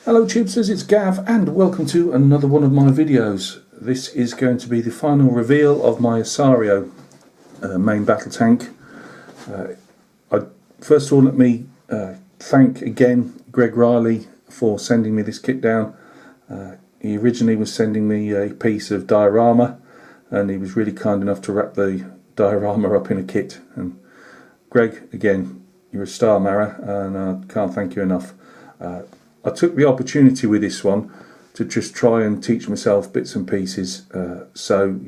Hello Chibsters, it's Gav and welcome to another one of my videos. This is going to be the final reveal of my Osorio main battle tank. First of all, let me thank again Greg Reilly for sending me this kit down. He originally was sending me a piece of diorama and he was really kind enough to wrap the diorama up in a kit. And Greg, again, you're a star, Mara, and I can't thank you enough. I took the opportunity with this one to just try and teach myself bits and pieces, so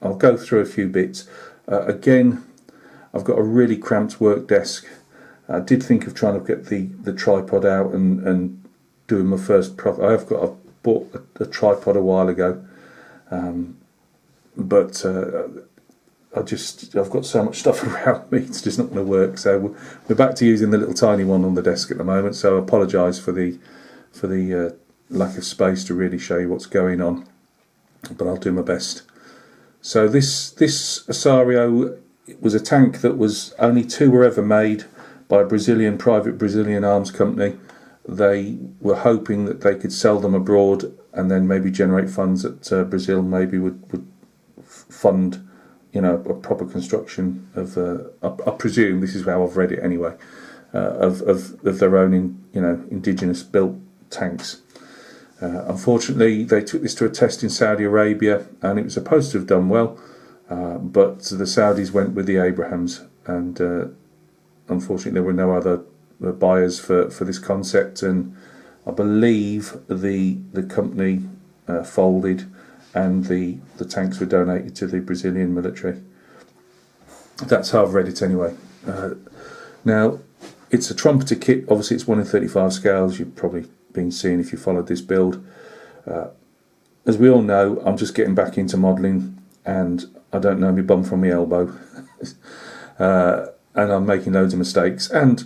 I'll go through a few bits. Again, I've got a really cramped work desk. I did think of trying to get the tripod out and doing my first I bought a tripod a while ago, but I've got so much stuff around me, it's just not going to work. So we're back to using the little tiny one on the desk at the moment. So I apologise for the lack of space to really show you what's going on, but I'll do my best. So this Osorio was a tank that was only two were ever made by a private Brazilian arms company. They were hoping that they could sell them abroad and then maybe generate funds that Brazil maybe would fund, you know, a proper construction of, I presume, this is how I've read it anyway, of their own, indigenous built tanks. Unfortunately, they took this to a test in Saudi Arabia, and it was supposed to have done well, but the Saudis went with the Abrahams, and unfortunately, there were no other buyers for this concept, and I believe the company folded. And the tanks were donated to the Brazilian military. That's how I've read it anyway. Now, it's a Trumpeter kit. Obviously, it's 1 in 35 scales. You've probably been seeing if you followed this build. As we all know, I'm just getting back into modelling, and I don't know my bum from my elbow. And I'm making loads of mistakes. And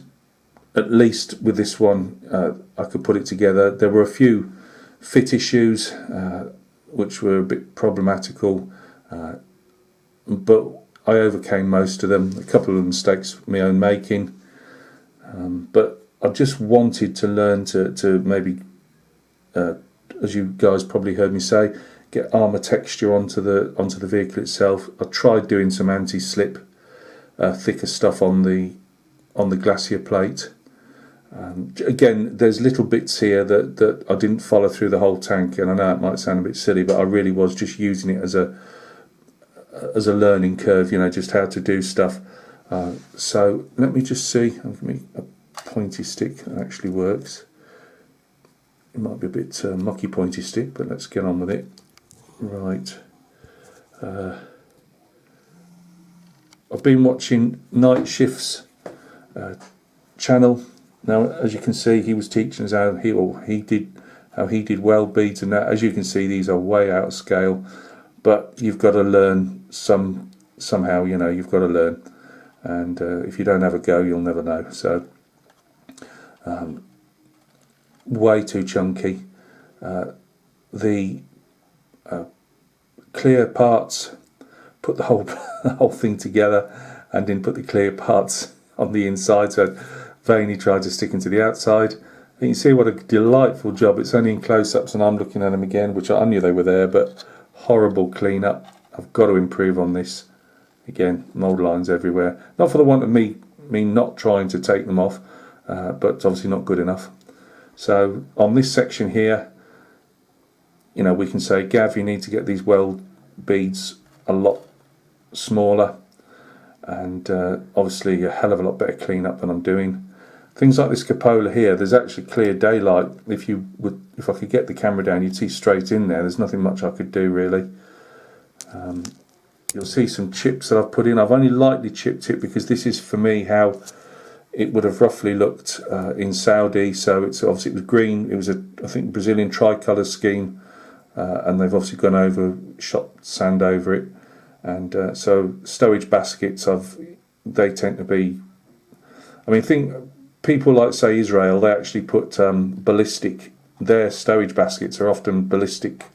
at least with this one, I could put it together. There were a few fit issues, which were a bit problematical, but I overcame most of them. A couple of mistakes my own making, but I just wanted to learn to maybe, as you guys probably heard me say, get armour texture onto the vehicle itself. I tried doing some anti-slip, thicker stuff on the glacier plate. Again, there's little bits here that I didn't follow through the whole tank, and I know it might sound a bit silly, but I really was just using it as a learning curve, just how to do stuff. So let me just see. I'll give me a pointy stick that actually works. It might be a bit mucky pointy stick, but let's get on with it. Right. I've been watching Night Shift's channel. Now, as you can see, he was teaching us how he did weld beads and that. As you can see, these are way out of scale, but you've got to learn somehow. You've got to learn, and if you don't have a go, you'll never know. So, way too chunky. The clear parts, put the whole thing together, and then put the clear parts on the inside. So vainly tried to stick into the outside. And you can see what a delightful job. It's only in close-ups and I'm looking at them again, which I knew they were there, but horrible clean-up. I've got to improve on this. Again, mould lines everywhere. Not for the want of me not trying to take them off, but obviously not good enough. So on this section here, we can say, Gav, you need to get these weld beads a lot smaller, and obviously a hell of a lot better clean-up than I'm doing. Things like this cupola here, there's actually clear daylight. If I could get the camera down, you'd see straight in there. There's nothing much I could do really. You'll see some chips that I've put in. I've only lightly chipped it because this is for me how it would have roughly looked in Saudi. So it was green. It was I think Brazilian tricolour scheme, and they've obviously gone over, shot sand over it, and so stowage baskets they tend to be. People like, say, Israel, they actually put ballistic. Their stowage baskets are often ballistic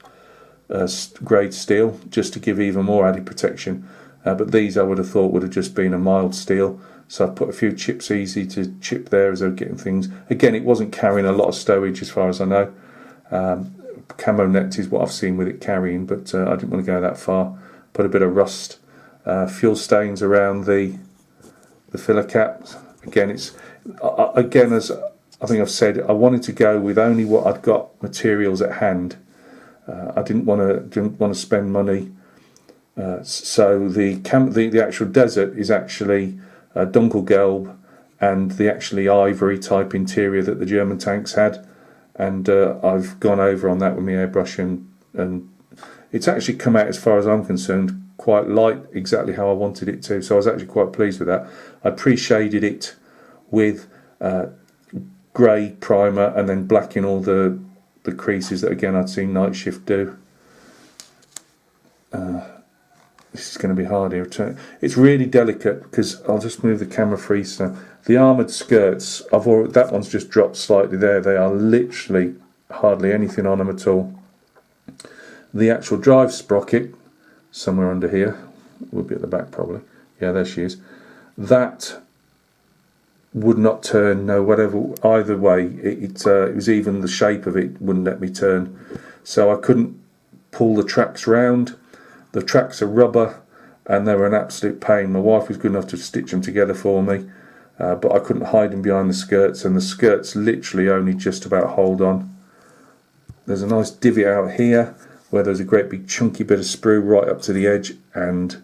grade steel, just to give even more added protection. But these, I would have thought, would have just been a mild steel. so I put a few chips easy to chip there as I was getting things. Again, it wasn't carrying a lot of stowage as far as I know. Camo net is what I've seen with it carrying, but I didn't want to go that far. Put a bit of rust, fuel stains around the filler caps. Again, as I think I've said, I wanted to go with only what I'd got materials at hand. I didn't want to spend money. So the actual desert is actually Dunkelgelb and the actually ivory type interior that the German tanks had, and I've gone over on that with my airbrush, and it's actually come out, as far as I'm concerned, quite light, exactly how I wanted it to. So I was actually quite pleased with that. I pre-shaded it with grey primer and then black in all the creases that again I'd seen Night Shift do. This is going to be hard here. It's really delicate because I'll just move the camera free. So the armoured skirts, that one's just dropped slightly there. They are literally hardly anything on them at all. The actual drive sprocket, somewhere under here, would be at the back probably. Yeah, there she is. That would not turn, no, whatever, either way. It was even the shape of it wouldn't let me turn. So I couldn't pull the tracks round. The tracks are rubber and they were an absolute pain. My wife was good enough to stitch them together for me, but I couldn't hide them behind the skirts, and the skirts literally only just about hold on. There's a nice divot out here where there's a great big chunky bit of sprue right up to the edge, and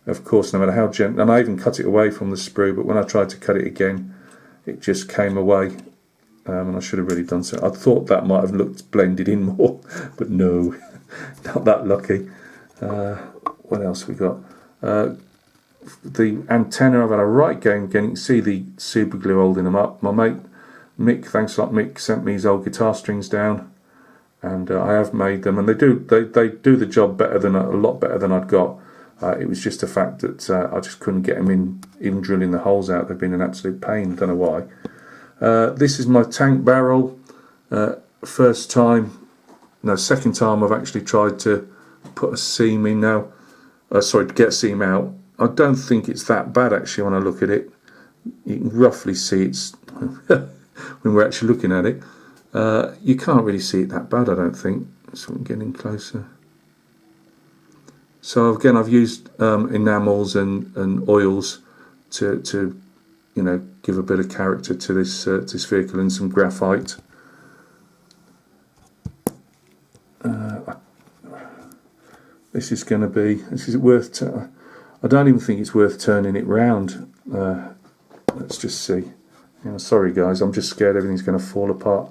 of course no matter how gentle, and I even cut it away from the sprue, but when I tried to cut it again it just came away, and I should have really done so. I thought that might have looked blended in more, but no, not that lucky. What else we got? The antenna, I've had a right game again. You can see the super glue holding them up. My mate Mick, thanks a lot Mick, sent me his old guitar strings down, and I have made them, and they do the job better than a lot better than I'd got. It was just the fact that I just couldn't get them in, even drilling the holes out. They've been an absolute pain, don't know why. This is my tank barrel. Second time I've actually tried to put a seam in now. To get a seam out. I don't think it's that bad actually when I look at it. You can roughly see it's when we're actually looking at it. You can't really see it that bad, I don't think. So I'm getting closer. So again, I've used enamels and oils to give a bit of character to this vehicle, and some graphite. This is worth. I don't even think it's worth turning it round. Let's just see. Sorry guys, I'm just scared everything's going to fall apart.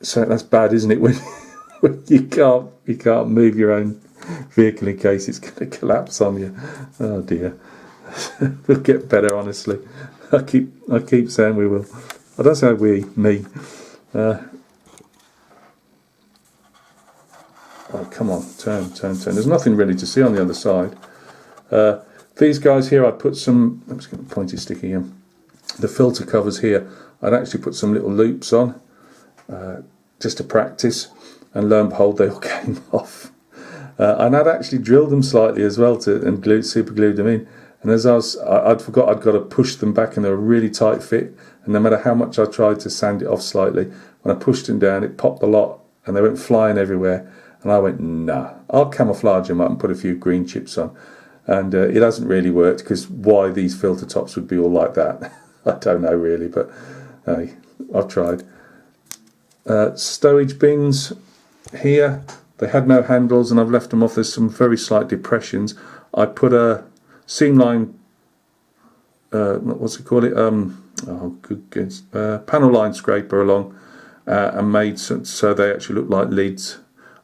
So that's bad, isn't it? When you can't move your own vehicle in case it's going to collapse on you. Oh dear. We'll get better, honestly. I keep saying we will. I don't say me. Oh, come on, turn. There's nothing really to see on the other side. These guys here, I put some, I'm just going to pointy stick again. The filter covers here, I'd actually put some little loops on, just to practice, and lo and behold, they all came off. And I'd actually drilled them slightly as well and super glued them in. And as I'd forgot I'd got to push them back, and they were a really tight fit. And no matter how much I tried to sand it off slightly, when I pushed them down, it popped a lot, and they went flying everywhere. And I went, nah, I'll camouflage them up and put a few green chips on. And it hasn't really worked, because why these filter tops would be all like that, I don't know really, but hey, I've tried. Stowage bins here, they had no handles and I've left them off. There's some very slight depressions. I put a seam line, what's it called? Panel line scraper along, and made so they actually look like lids.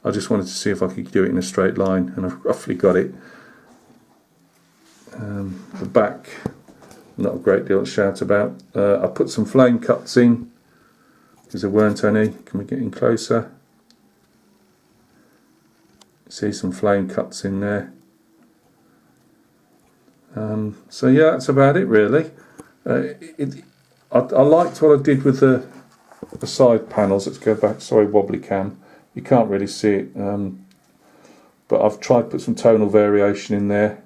I just wanted to see if I could do it in a straight line, and I've roughly got it. The back, not a great deal to shout about. I put some flame cuts in, because there weren't any. Can we get in closer? See some flame cuts in there. So yeah, that's about it really. I liked what I did with the side panels. Let's go back, sorry, wobbly cam. You can't really see it, but I've tried to put some tonal variation in there.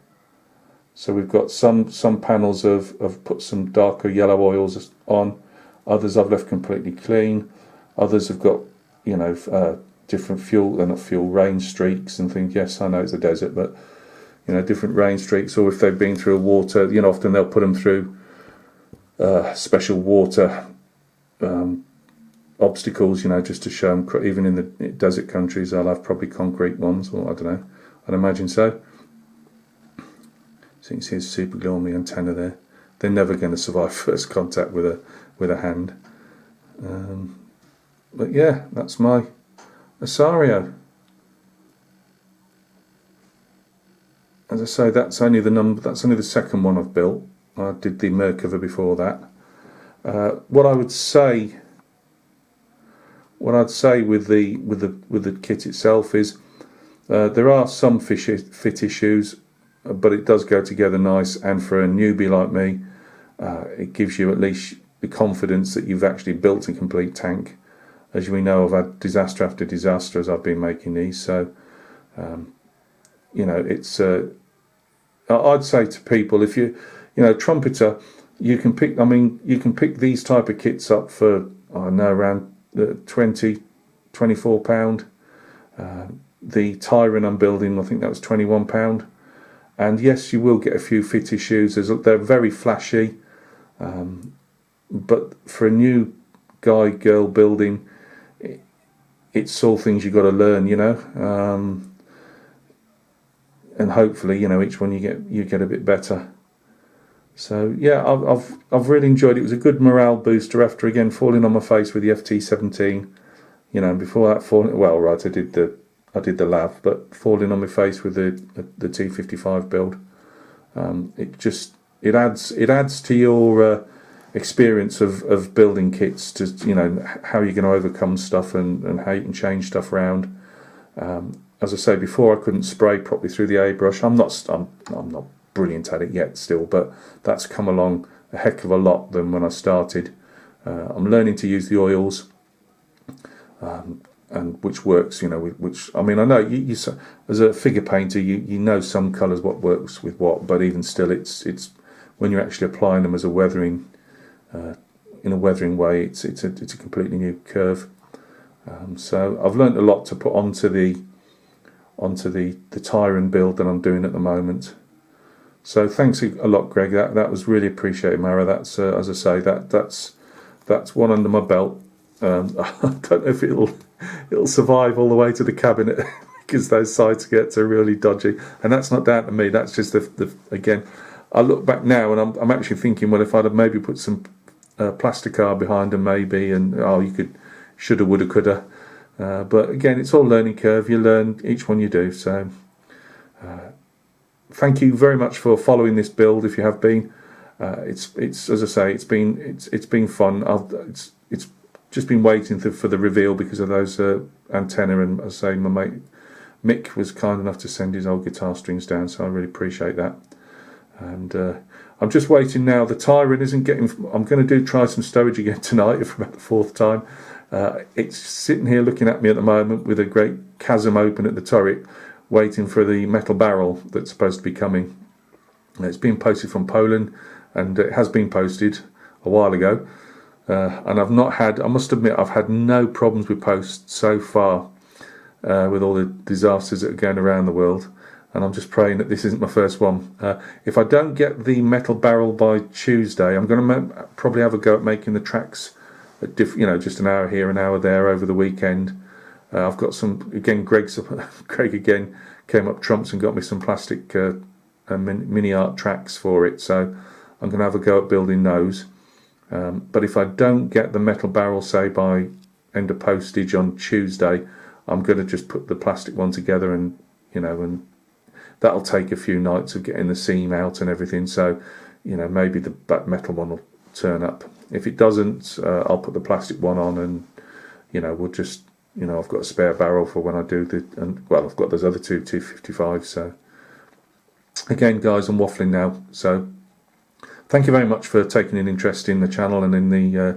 So we've got some panels I've put some darker yellow oils on, others I've left completely clean, others have got, you know, different fuel, they're not fuel, rain streaks and things. Yes, I know it's a desert, but, you know, different rain streaks, or if they've been through a water, you know, often they'll put them through special water obstacles, you know, just to show them. Even in the desert countries, they'll have probably concrete ones, or I don't know, I'd imagine so. So you can see there's super glue on the antenna there. They're never going to survive first contact with a hand. But yeah, that's my Osorio. As I say, that's only the second one I've built. I did the Merkava before that. What I'd say with the kit itself is there are some fit issues, but it does go together nice. And for a newbie like me, it gives you at least the confidence that you've actually built a complete tank. As we know, I've had disaster after disaster as I've been making these. So you know, it's I'd say to people, if you know, Trumpeter, you can pick. I mean, you can pick these type of kits up for, I don't know, around £24. The Tyrant I'm building, I think that was £21. And yes, you will get a few fit issues. They're very flashy, but for a new guy, girl building, it's all things you've got to learn, you know. And hopefully, you know, each one you get a bit better. So yeah, I've really enjoyed it. It was a good morale booster after again falling on my face with the FT17. You know, before that I did the lav, but falling on my face with the T55 build, it adds to your experience of building kits, to, you know, how you're going to overcome stuff and how you can change stuff around. As I say before, I couldn't spray properly through the airbrush. I'm not brilliant at it yet still, but that's come along a heck of a lot than when I started. I'm learning to use the oils, and which works, you know, which, I mean, I know you as a figure painter, you know some colours what works with what, but even still, it's when you're actually applying them as a weathering, in a weathering way, it's a completely new curve. So I've learnt a lot to put onto the Tyrant build that I'm doing at the moment. So thanks a lot, Greg. That was really appreciated, Mara. That's as I say, that's one under my belt. I don't know if it'll survive all the way to the cabinet because those sides get really dodgy, and that's not down to me. That's just again, I look back now and I'm actually thinking, well, if I'd have maybe put some plasticar behind them, maybe, and you could, shoulda, woulda, coulda. But again, it's all learning curve. You learn each one you do. So thank you very much for following this build. If you have been, it's as I say, it's been fun. It's just been waiting for the reveal because of those antenna, and as I say, my mate Mick was kind enough to send his old guitar strings down, so I really appreciate that. And I'm just waiting now. The Tyrant isn't getting. I'm going to try some stowage again tonight for about the fourth time. It's sitting here looking at me at the moment with a great chasm open at the turret, waiting for the metal barrel that's supposed to be coming. It's been posted from Poland, and it has been posted a while ago. And I've not had, I must admit, I've had no problems with post so far, with all the disasters that are going around the world. And I'm just praying that this isn't my first one. If I don't get the metal barrel by Tuesday, I'm going to probably have a go at making the tracks, just an hour here, an hour there over the weekend. I've got some, again, Greg again came up trumps and got me some plastic mini art tracks for it. So I'm going to have a go at building those. But if I don't get the metal barrel, say by end of postage on Tuesday, I'm going to just put the plastic one together, and and that'll take a few nights of getting the seam out and everything. So maybe the metal one will turn up. If it doesn't, I'll put the plastic one on, and we'll just I've got a spare barrel for when I do I've got those other two 255s. So again, guys, I'm waffling now. So thank you very much for taking an interest in the channel and in the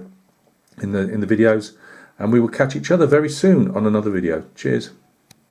videos, and we will catch each other very soon on another video. Cheers.